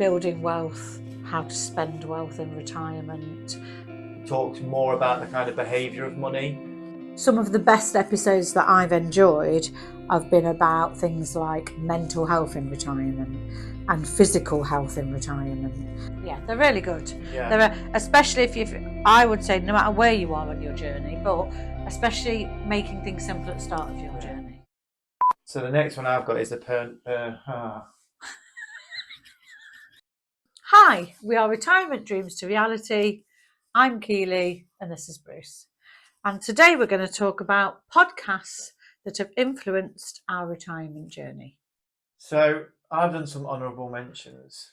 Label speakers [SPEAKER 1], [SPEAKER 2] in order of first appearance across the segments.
[SPEAKER 1] building wealth, how to spend wealth in retirement.
[SPEAKER 2] Talks more about the kind of behaviour of money.
[SPEAKER 1] Some of the best episodes that I've enjoyed have been about things like mental health in retirement and physical health in retirement. Yeah, they're really good.
[SPEAKER 2] Yeah.
[SPEAKER 1] They're especially if I would say no matter where you are on your journey, but especially making things simple at the start of your journey.
[SPEAKER 2] So the next one I've got is
[SPEAKER 1] Hi, we are Retirement Dreams to Reality. I'm Keely and this is Bruce. And today we're going to talk about podcasts that have influenced our retirement journey.
[SPEAKER 2] So I've done some honourable mentions.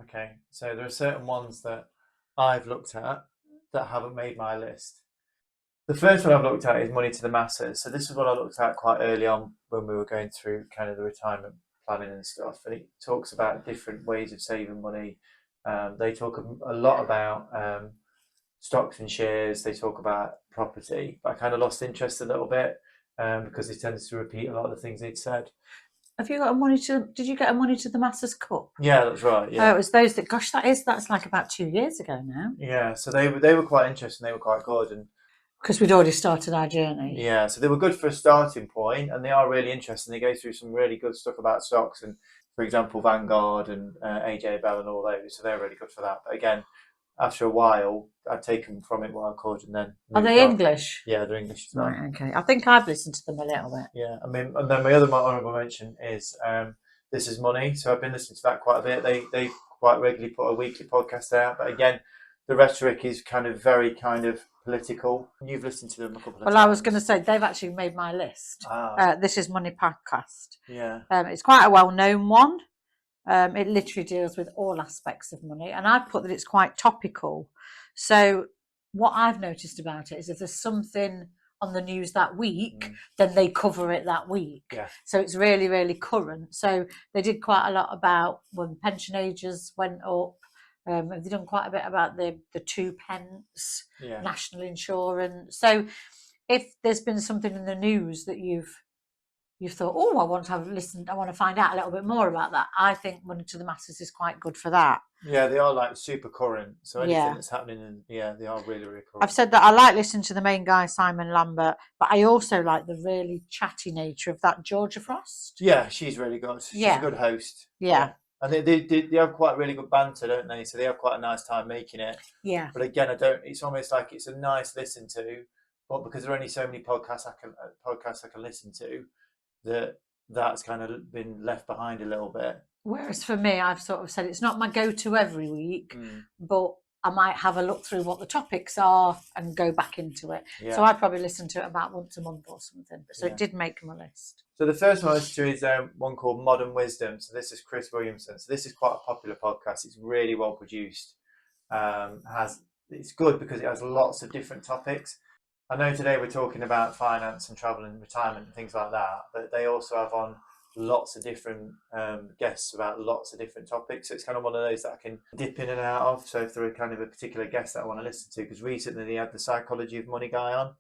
[SPEAKER 2] Okay, so there are certain ones that I've looked at that haven't made my list. The first one I've looked at is Money to the Masses. So this is what I looked at quite early on when we were going through kind of the retirement planning and stuff. And it talks about different ways of saving money. They talk a lot about stocks and shares. They talk about property. But I kind of lost interest a little bit because they tended to repeat a lot of the things they'd said.
[SPEAKER 1] Have you got did you get a Money to the Masses Cup?
[SPEAKER 2] Yeah, that's right. Yeah.
[SPEAKER 1] It was those that, that's like about 2 years ago now.
[SPEAKER 2] Yeah, so they were quite interesting. They were quite good, and
[SPEAKER 1] because we'd already started our journey.
[SPEAKER 2] Yeah, so they were good for a starting point, and they are really interesting. They go through some really good stuff about stocks, and for example, Vanguard and AJ Bell and all those. So they're really good for that. But again, after a while, I'd taken from it what I could, and then
[SPEAKER 1] are they English?
[SPEAKER 2] Yeah, they're English as well.
[SPEAKER 1] Right, okay. I think I've listened to them a little bit.
[SPEAKER 2] Yeah, I mean, and then my other honourable mention is This Is Money. So I've been listening to that quite a bit. They quite regularly put a weekly podcast out, but again, the rhetoric is very political. You've listened to them a couple of times.
[SPEAKER 1] Well, I was going to say they've actually made my list. This Is Money podcast.
[SPEAKER 2] Yeah.
[SPEAKER 1] It's quite a well-known one. It literally deals with all aspects of money, and I put that it's quite topical. So what I've noticed about it is if there's something on the news that week, then they cover it that week.
[SPEAKER 2] Yeah.
[SPEAKER 1] So it's really, really current. So they did quite a lot about when pension ages went up. They've done quite a bit about the 2 pence, national insurance. So if there's been something in the news that you've thought, oh, I want to have listened, I want to find out a little bit more about that, I think Money to the Masses is quite good for that.
[SPEAKER 2] Yeah, they are like super current. So anything that's happening, they are really, really current.
[SPEAKER 1] I've said that I like listening to the main guy, Simon Lambert, but I also like the really chatty nature of that Georgia Frost.
[SPEAKER 2] Yeah, she's really good. She's a good host.
[SPEAKER 1] Yeah.
[SPEAKER 2] And they have quite really good banter, don't they? So they have quite a nice time making it.
[SPEAKER 1] Yeah.
[SPEAKER 2] But again, it's almost like it's a nice listen to, but because there are only so many podcasts I can listen to, that's kind of been left behind a little bit.
[SPEAKER 1] Whereas for me, I've sort of said it's not my go-to every week, but I might have a look through what the topics are and go back into it. Yeah. So I probably listen to it about once a month or something. So it did make my list.
[SPEAKER 2] So the first one I listened to is one called Modern Wisdom. So this is Chris Williamson. So this is quite a popular podcast. It's really well produced. It's good because it has lots of different topics. I know today we're talking about finance and travel and retirement and things like that, but they also have on lots of different guests about lots of different topics. So it's kind of one of those that I can dip in and out of. So if there are kind of a particular guest that I want to listen to, because recently they had the Psychology of Money guy on,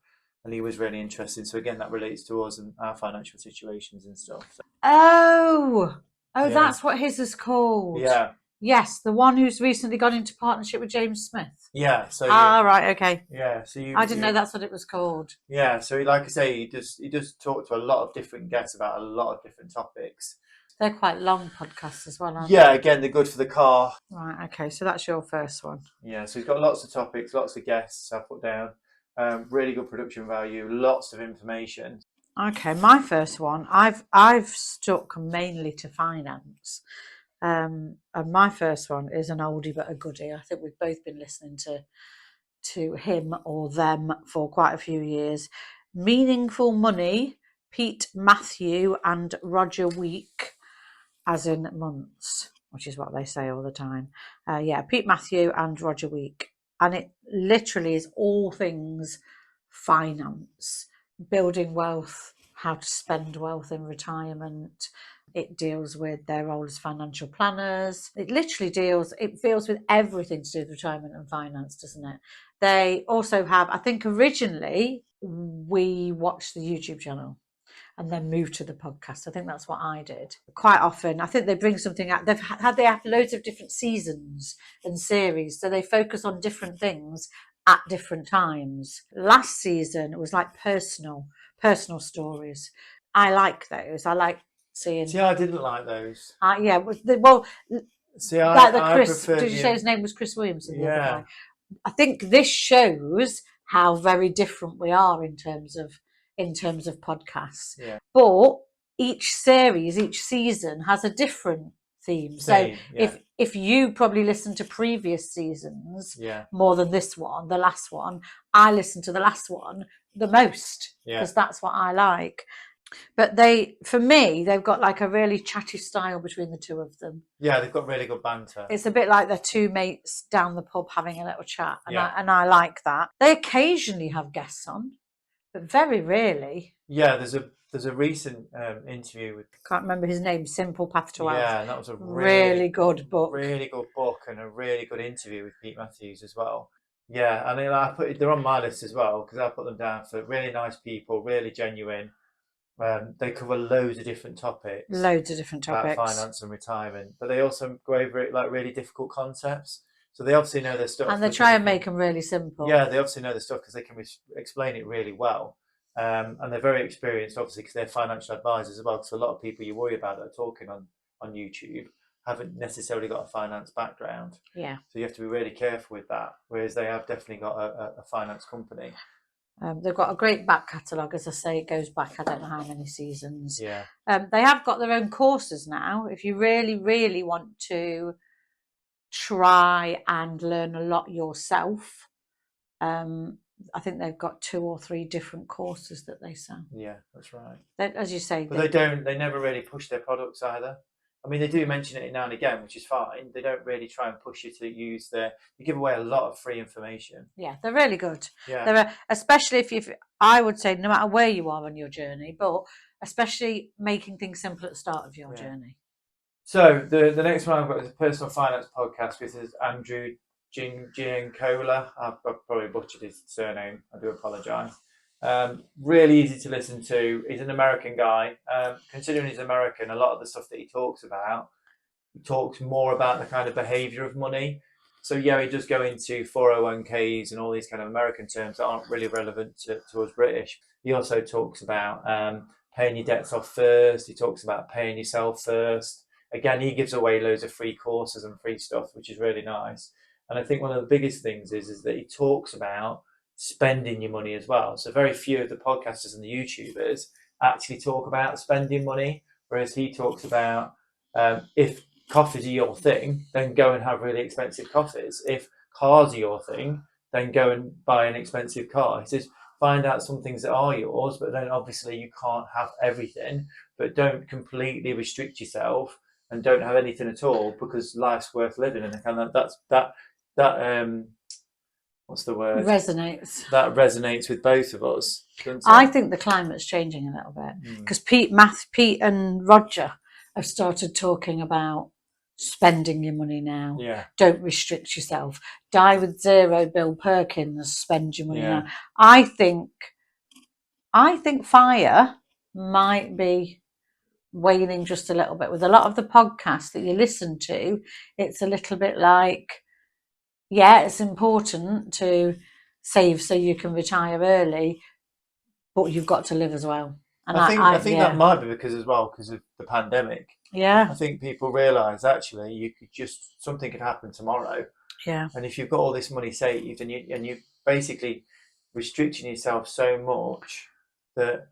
[SPEAKER 2] and he was really interesting. So again, that relates to us and our financial situations and stuff. So,
[SPEAKER 1] that's what his is called.
[SPEAKER 2] Yeah.
[SPEAKER 1] Yes, the one who's recently gone into partnership with James Smith.
[SPEAKER 2] Yeah. So
[SPEAKER 1] right, okay.
[SPEAKER 2] Yeah. So
[SPEAKER 1] I didn't know that's what it was called.
[SPEAKER 2] Yeah. So like I say, he does talk to a lot of different guests about a lot of different topics.
[SPEAKER 1] They're quite long podcasts as well, aren't they?
[SPEAKER 2] Yeah. Again, they're good for the car.
[SPEAKER 1] Right. Okay. So that's your first one.
[SPEAKER 2] Yeah. So he's got lots of topics, lots of guests. I put down really good production value, lots of information.
[SPEAKER 1] Okay. My first one, I've stuck mainly to finance. And my first one is an oldie but a goodie. I think we've both been listening to him or them for quite a few years. Meaningful Money, Pete Matthew and Roger Week, as in months, which is what they say all the time. Pete Matthew and Roger Week. And it literally is all things finance, building wealth, how to spend wealth in retirement. It deals with their role as financial planners. It deals with everything to do with retirement and finance, doesn't it? They also have, I think originally we watched the YouTube channel. and then move to the podcast. I think that's what I did. Quite often, I think they bring something out. They have loads of different seasons and series, so they focus on different things at different times. Last season, it was like personal stories. I like those. I like seeing.
[SPEAKER 2] See, I didn't like those.
[SPEAKER 1] Yeah,
[SPEAKER 2] See,
[SPEAKER 1] like the
[SPEAKER 2] I
[SPEAKER 1] Chris.
[SPEAKER 2] preferred
[SPEAKER 1] Did you say his name was Chris Williamson? The other
[SPEAKER 2] Yeah.
[SPEAKER 1] guy. I think this shows how very different we are in terms of podcasts.
[SPEAKER 2] Yeah.
[SPEAKER 1] But each series, each season has a different theme. So if you probably listen to previous seasons more than this one, the last one, I listen to the last one the most because that's what I like. But for me, they've got like a really chatty style between the two of them.
[SPEAKER 2] Yeah, they've got really good banter.
[SPEAKER 1] It's a bit like they're two mates down the pub having a little chat, and I like that. They occasionally have guests on, but very rarely.
[SPEAKER 2] Yeah, there's a recent interview with,
[SPEAKER 1] can't remember his name, Simple Path to Wealth.
[SPEAKER 2] Yeah, and that was a
[SPEAKER 1] really good book.
[SPEAKER 2] Really good book and a really good interview with Pete Matthews as well. Yeah, and then they're on my list as well because I put them down for really nice people, really genuine. They cover loads of different topics. About finance and retirement, but they also go over it like really difficult concepts. So they obviously know their stuff.
[SPEAKER 1] And they try and make them really simple.
[SPEAKER 2] Yeah, they obviously know their stuff because they can explain it really well. And they're very experienced, obviously, because they're financial advisors as well. Because a lot of people you worry about that are talking on YouTube haven't necessarily got a finance background.
[SPEAKER 1] Yeah.
[SPEAKER 2] So you have to be really careful with that. Whereas they have definitely got a finance company.
[SPEAKER 1] They've got a great back catalogue, as I say. It goes back, I don't know how many seasons.
[SPEAKER 2] Yeah.
[SPEAKER 1] They have got their own courses now. If you really, really want to try and learn a lot yourself, I think they've got 2 or 3 different courses that they sell.
[SPEAKER 2] Yeah, that's right.
[SPEAKER 1] As you say,
[SPEAKER 2] but they never really push their products either. I mean, they do mention it now and again, which is fine. They don't really try and push you to use they give away a lot of free information.
[SPEAKER 1] Yeah, they're really good.
[SPEAKER 2] Yeah.
[SPEAKER 1] Especially if I would say, no matter where you are on your journey, but especially making things simple at the start of your journey.
[SPEAKER 2] So the next one I've got is a personal finance podcast. This is Andrew Giancola. I've probably butchered his surname. I do apologise. Really easy to listen to. He's an American guy. Considering he's American, a lot of the stuff that he talks more about the kind of behaviour of money. So he does go into 401ks and all these kind of American terms that aren't really relevant to us British. He also talks about paying your debts off first. He talks about paying yourself first. Again, he gives away loads of free courses and free stuff, which is really nice. And I think one of the biggest things is that he talks about spending your money as well. So very few of the podcasters and the YouTubers actually talk about spending money, whereas he talks about if coffees are your thing, then go and have really expensive coffees. If cars are your thing, then go and buy an expensive car. He says find out some things that are yours, but then obviously you can't have everything, but don't completely restrict yourself and don't have anything at all because life's worth living. And kind of that what's the word?
[SPEAKER 1] Resonates.
[SPEAKER 2] That resonates with both of us.
[SPEAKER 1] I think the climate's changing a little bit because Pete and Roger have started talking about spending your money now.
[SPEAKER 2] Yeah.
[SPEAKER 1] Don't restrict yourself. Die with zero, Bill Perkins. Spend your money now. I think FIRE might be waning just a little bit. With a lot of the podcasts that you listen to, it's a little bit like, it's important to save so you can retire early, but you've got to live as well. And
[SPEAKER 2] I think that might be because of the pandemic.
[SPEAKER 1] Yeah.
[SPEAKER 2] I think people realise actually something could happen tomorrow.
[SPEAKER 1] Yeah.
[SPEAKER 2] And if you've got all this money saved and you basically restricting yourself so much that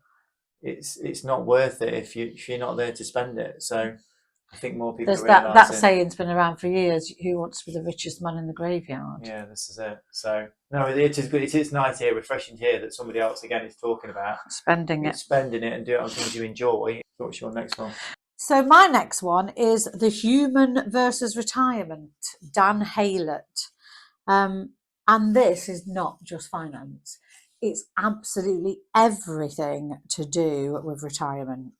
[SPEAKER 2] it's not worth it if you're not there to spend it. So I think more people
[SPEAKER 1] there's that saying's been around for years. Who wants to be the richest man in the graveyard?
[SPEAKER 2] Yeah, this is it. So no, it is good. It is nice here, refreshing to hear that somebody else again is talking about spending it and do it on things you enjoy. What's your next one?
[SPEAKER 1] So my next one is The Human versus Retirement, Dan Haylett. And this is not just finance. It's absolutely everything to do with retirement.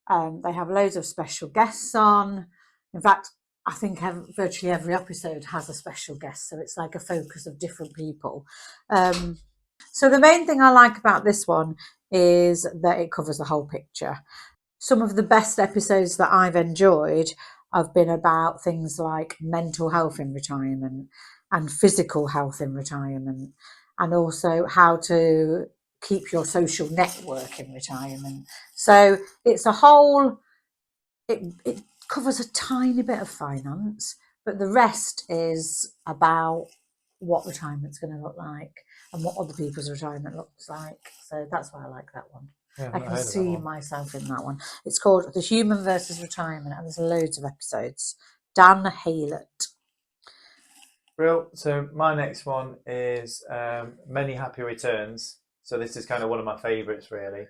[SPEAKER 1] They have loads of special guests on. In fact, I think virtually every episode has a special guest. So it's like a focus of different people. So the main thing I like about this one is that it covers the whole picture. Some of the best episodes that I've enjoyed have been about things like mental health in retirement and physical health in retirement, and also how to keep your social network in retirement. So it's a whole, it covers a tiny bit of finance, but the rest is about what retirement's going to look like and what other people's retirement looks like. So that's why I like that one.
[SPEAKER 2] Yeah,
[SPEAKER 1] I can see myself in that one. It's called The Human versus Retirement, and there's loads of episodes. Dan Haylett.
[SPEAKER 2] Real. So my next one is Many Happy Returns. So this is kind of one of my favourites, really.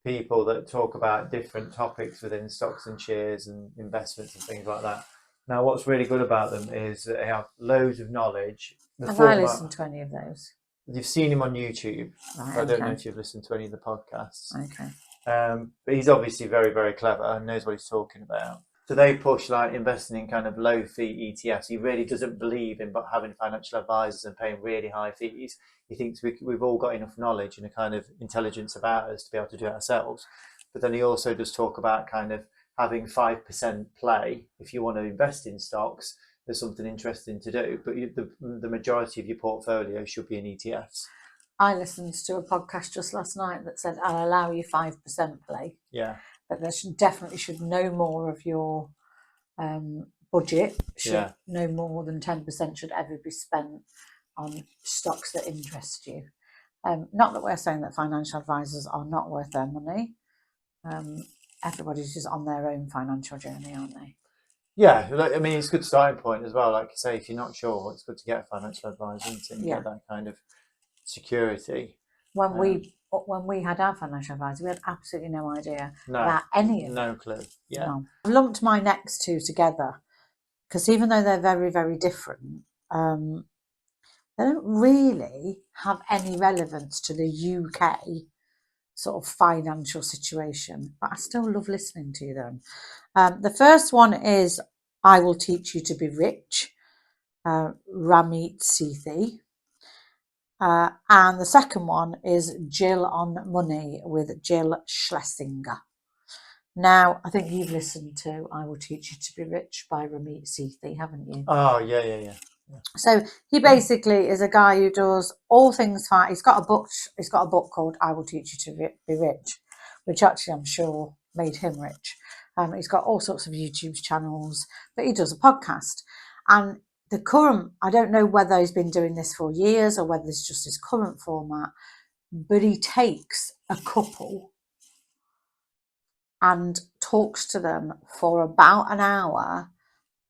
[SPEAKER 2] People that talk about different topics within stocks and shares and investments and things like that. Now, what's really good about them is that they have loads of knowledge.
[SPEAKER 1] Have I listened to any of those?
[SPEAKER 2] You've seen him on YouTube.
[SPEAKER 1] Right,
[SPEAKER 2] I don't know if you've listened to any of the podcasts.
[SPEAKER 1] Okay.
[SPEAKER 2] But he's obviously very, very clever and knows what he's talking about. So they push like investing in kind of low fee ETFs. He really doesn't believe in having financial advisors and paying really high fees. He thinks we've all got enough knowledge and a kind of intelligence about us to be able to do it ourselves. But then he also does talk about kind of having 5% play if you want to invest in stocks. There's something interesting to do, but the majority of your portfolio should be in ETFs.
[SPEAKER 1] I listened to a podcast just last night that said, I'll allow you 5% play.
[SPEAKER 2] Yeah.
[SPEAKER 1] But there definitely should no more of your budget, no more than 10% should ever be spent on stocks that interest you. Not that we're saying that financial advisors are not worth their money. Everybody's just on their own financial journey, aren't they?
[SPEAKER 2] Yeah, I mean, it's a good starting point as well. Like you say, if you're not sure, it's good to get a financial advisor and get that kind of security.
[SPEAKER 1] When we had our financial advisor, we had absolutely no idea about any of it.
[SPEAKER 2] No clue. Yeah.
[SPEAKER 1] No. I've lumped my next two together because even though they're very, very different, they don't really have any relevance to the UK sort of financial situation, but I still love listening to them. The first one is I Will Teach You to Be Rich, Ramit Sethi. And the second one is Jill on Money with Jill Schlesinger. Now, I think you've listened to I Will Teach You to Be Rich by Ramit Sethi, haven't you?
[SPEAKER 2] Oh, yeah.
[SPEAKER 1] So he basically is a guy who does all things fine. He's got a book called I Will Teach You to Be Rich, which actually I'm sure made him rich. He's got all sorts of YouTube channels, but he does a podcast. And the current, I don't know whether he's been doing this for years or whether it's just his current format, but he takes a couple and talks to them for about an hour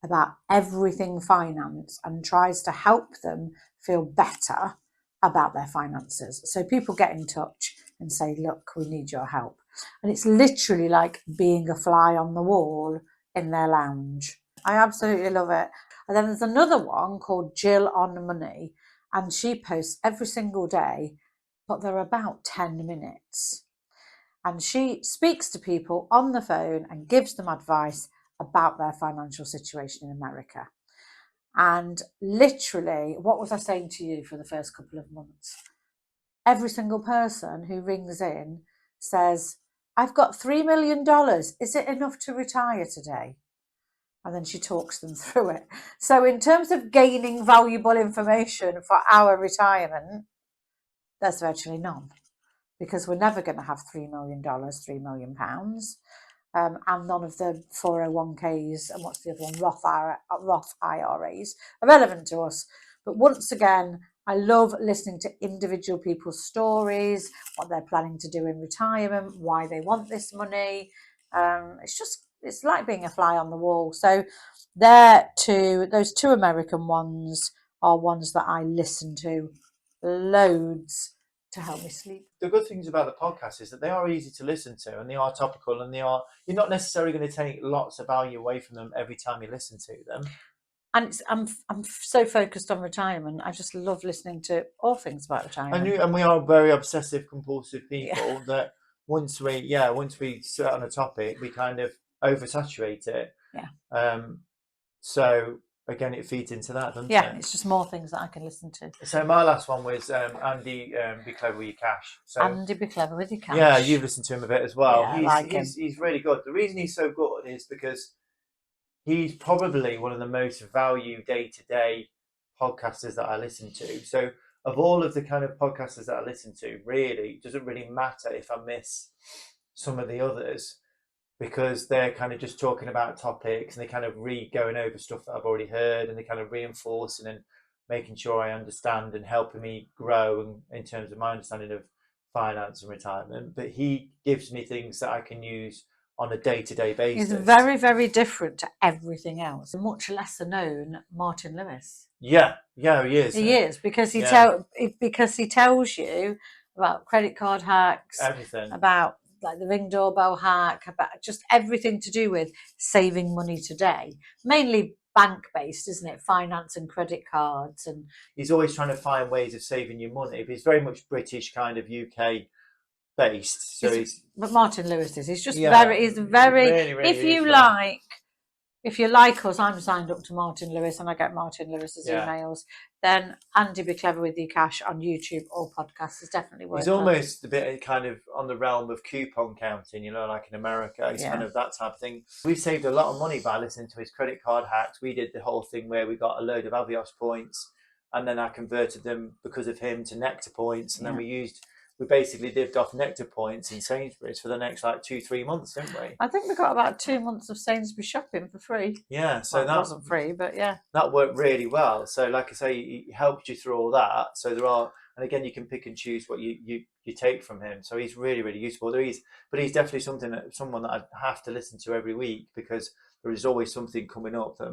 [SPEAKER 1] about everything finance and tries to help them feel better about their finances. So people get in touch and say, look, we need your help. And it's literally like being a fly on the wall in their lounge. I absolutely love it. And then there's another one called Jill on Money, and she posts every single day, but they're about 10 minutes. And she speaks to people on the phone and gives them advice about their financial situation in America. And literally, what was I saying to you for the first couple of months? Every single person who rings in says, I've got $3 million. Is it enough to retire today? And then she talks them through it. So in terms of gaining valuable information for our retirement, there's virtually none, because we're never going to have $3 million, £3 million. And none of the 401ks and what's the other one, Roth IRAs are relevant to us. But once again, I love listening to individual people's stories, what they're planning to do in retirement, why they want this money. It's like being a fly on the wall. So those two American ones are ones that I listen to loads to help me sleep.
[SPEAKER 2] The good things about the podcast is that they are easy to listen to and they are topical and you're not necessarily going to take lots of value away from them every time you listen to them.
[SPEAKER 1] And I'm so focused on retirement. I just love listening to all things about retirement.
[SPEAKER 2] And we are very obsessive compulsive people that once we sit on a topic, we kind of oversaturate it.
[SPEAKER 1] Yeah.
[SPEAKER 2] So again, it feeds into that, doesn't
[SPEAKER 1] Yeah,
[SPEAKER 2] it?
[SPEAKER 1] it's just more things that I can listen to.
[SPEAKER 2] So my last one was Andy, Be Clever With Your Cash. So
[SPEAKER 1] Andy, Be Clever With Your Cash.
[SPEAKER 2] yeah, you've listened to him a bit as well.
[SPEAKER 1] Yeah, I like him.
[SPEAKER 2] He's really good. The reason he's so good is because he's probably one of the most valued day-to-day podcasters that I listen to. So of all of the kind of podcasters that I listen to, really, it doesn't really matter if I miss some of the others, because they're kind of just talking about topics and they kind of going over stuff that I've already heard, and they kind of reinforcing and making sure I understand and helping me grow in terms of my understanding of finance and retirement. But he gives me things that I can use on a day-to-day basis.
[SPEAKER 1] He's very, very different to everything else. Much lesser known Martin Lewis.
[SPEAKER 2] Yeah, he is.
[SPEAKER 1] He is, because he tells you about credit card hacks,
[SPEAKER 2] everything,
[SPEAKER 1] about like the Ring doorbell hack, about just everything to do with saving money today. Mainly bank based, isn't it? Finance and credit cards, and
[SPEAKER 2] he's always trying to find ways of saving you money. But he's very much British, kind of UK based. So
[SPEAKER 1] but Martin Lewis is. He's just
[SPEAKER 2] really,
[SPEAKER 1] really. If you like us, I'm signed up to Martin Lewis and I get Martin Lewis's emails. Then Andy, Be Clever With Your Cash on YouTube or podcasts is definitely worth it.
[SPEAKER 2] He's almost a bit kind of on the realm of coupon counting, like in America. He's kind of that type of thing. We've saved a lot of money by listening to his credit card hacks. We did the whole thing where we got a load of Avios points, and then I converted them because of him to Nectar points, and then we basically lived off Nectar points in Sainsbury's for the next 2-3 months, didn't we?
[SPEAKER 1] I think we got about 2 months of Sainsbury's shopping for free.
[SPEAKER 2] Yeah, so that
[SPEAKER 1] wasn't free, but yeah,
[SPEAKER 2] that worked really well. So, like I say, he helped you through all that. So and again, you can pick and choose what you take from him. So he's really, really useful. But he's definitely someone that I have to listen to every week, because there is always something coming up that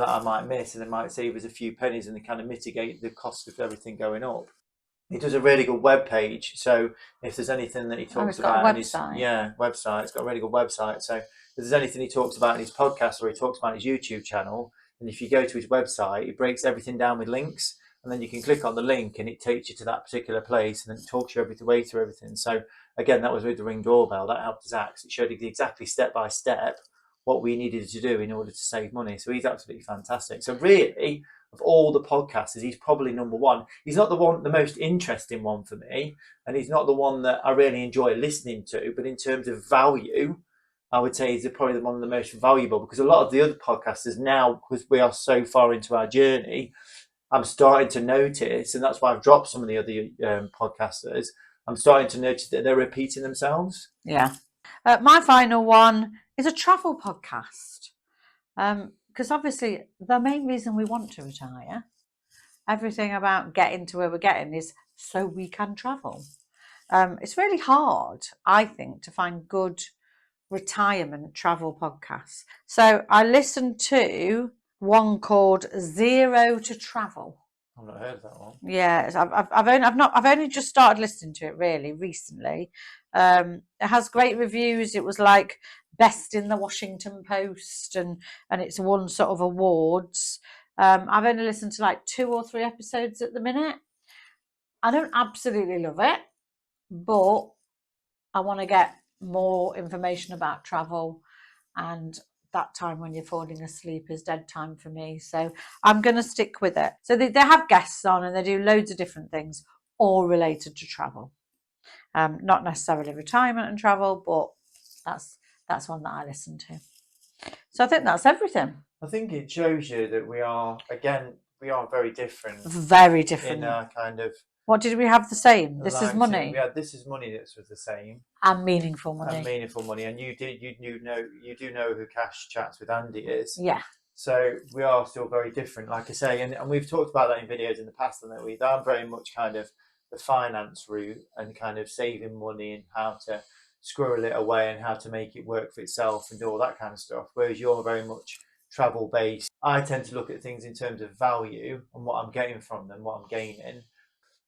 [SPEAKER 2] I might miss, and it might save us a few pennies and kind of mitigate the cost of everything going up. He does a really good web page. So if there's anything that he talks about, website. It's got a really good website. So if there's anything he talks about in his podcast or he talks about in his YouTube channel, and if you go to his website, he breaks everything down with links, and then you can click on the link and it takes you to that particular place, and then it talks you the way through everything. So again, that was with the Ring doorbell. That helped us out. It showed exactly step by step what we needed to do in order to save money. So he's absolutely fantastic. So really, of all the podcasters, he's probably number one. He's not the most interesting one for me, and he's not the one that I really enjoy listening to. But in terms of value, I would say he's probably one of the most valuable, because a lot of the other podcasters now, because we are so far into our journey, I'm starting to notice, and that's why I've dropped some of the other podcasters. I'm starting to notice that they're repeating themselves.
[SPEAKER 1] Yeah. My final one is a travel podcast. Because obviously the main reason we want to retire, everything about getting to where we're getting, is so we can travel. It's really hard, I think, to find good retirement travel podcasts. So I listened to one called Zero to Travel.
[SPEAKER 2] I've not heard of that one.
[SPEAKER 1] Yes, I've only just started listening to it really recently. It has great reviews. It was like best in the Washington Post, and it's won sort of awards. I've only listened to 2 or 3 episodes at the minute. I don't absolutely love it, but I want to get more information about travel, and that time when you're falling asleep is dead time for me. So I'm going to stick with it. So they have guests on and they do loads of different things, all related to travel. Not necessarily retirement and travel, but that's one that I listen to. So I think that's everything.
[SPEAKER 2] I think it shows you that we are very different.
[SPEAKER 1] Very different.
[SPEAKER 2] In our kind of...
[SPEAKER 1] What did we have the same? This Is Money.
[SPEAKER 2] Yeah, This Is Money. That was the same.
[SPEAKER 1] And Meaningful Money.
[SPEAKER 2] And you do know who Cash Chats with Andy is.
[SPEAKER 1] Yeah.
[SPEAKER 2] So we are still very different, like I say, and we've talked about that in videos in the past, and I'm very much kind of the finance route and kind of saving money and how to squirrel it away and how to make it work for itself and do all that kind of stuff. Whereas you're very much travel based. I tend to look at things in terms of value and what I'm getting from them, what I'm gaining.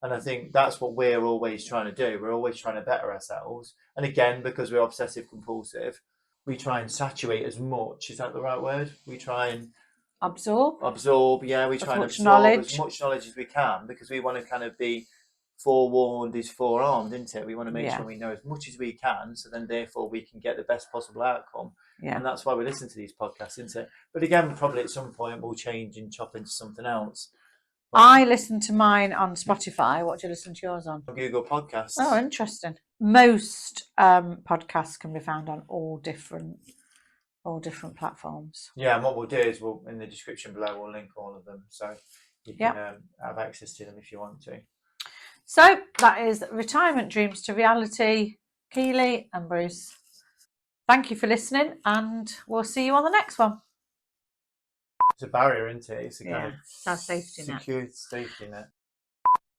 [SPEAKER 2] And I think that's what we're always trying to do. We're always trying to better ourselves. And again, because we're obsessive compulsive, we try and saturate as much. Is that the right word? We try and
[SPEAKER 1] absorb.
[SPEAKER 2] Yeah, we try and absorb as much knowledge as we can, because we want to kind of be forewarned is forearmed, isn't it? We want to make
[SPEAKER 1] Yeah.
[SPEAKER 2] sure we know as much as we can, so then therefore we can get the best possible outcome.
[SPEAKER 1] Yeah.
[SPEAKER 2] And that's why we listen to these podcasts, isn't it? But again, probably at some point we'll change and chop into something else.
[SPEAKER 1] I listen to mine on Spotify. What do you listen to yours on?
[SPEAKER 2] Google Podcasts.
[SPEAKER 1] Oh, interesting. Most podcasts can be found on all different platforms.
[SPEAKER 2] Yeah, and what we'll do is we'll in the description below we'll link all of them, so you can have access to them if you want to.
[SPEAKER 1] So that is Retirement Dreams to Reality. Keely and Bruce, thank you for listening, and we'll see you on the next one.
[SPEAKER 2] It's a barrier, isn't it? It's a kind of
[SPEAKER 1] It's our safety net.
[SPEAKER 2] secure safety net.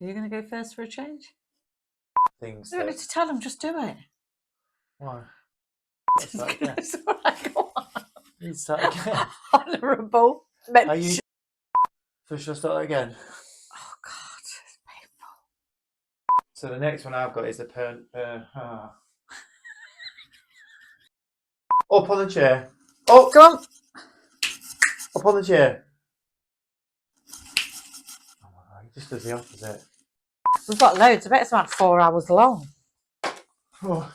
[SPEAKER 1] Are you going to go first for a change?
[SPEAKER 2] Things
[SPEAKER 1] You don't need to tell them, just do it.
[SPEAKER 2] Why? Let's start again.
[SPEAKER 1] It's all right, go on.
[SPEAKER 2] You start again.
[SPEAKER 1] Honourable mention.
[SPEAKER 2] Are you? So shall I start again?
[SPEAKER 1] Oh God, it's painful.
[SPEAKER 2] So the next one I've got is the up on the chair. Oh,
[SPEAKER 1] Go on.
[SPEAKER 2] up on the chair. Oh my God, he just does the opposite.
[SPEAKER 1] We've got loads. I bet it's about 4 hours long.
[SPEAKER 2] Oh.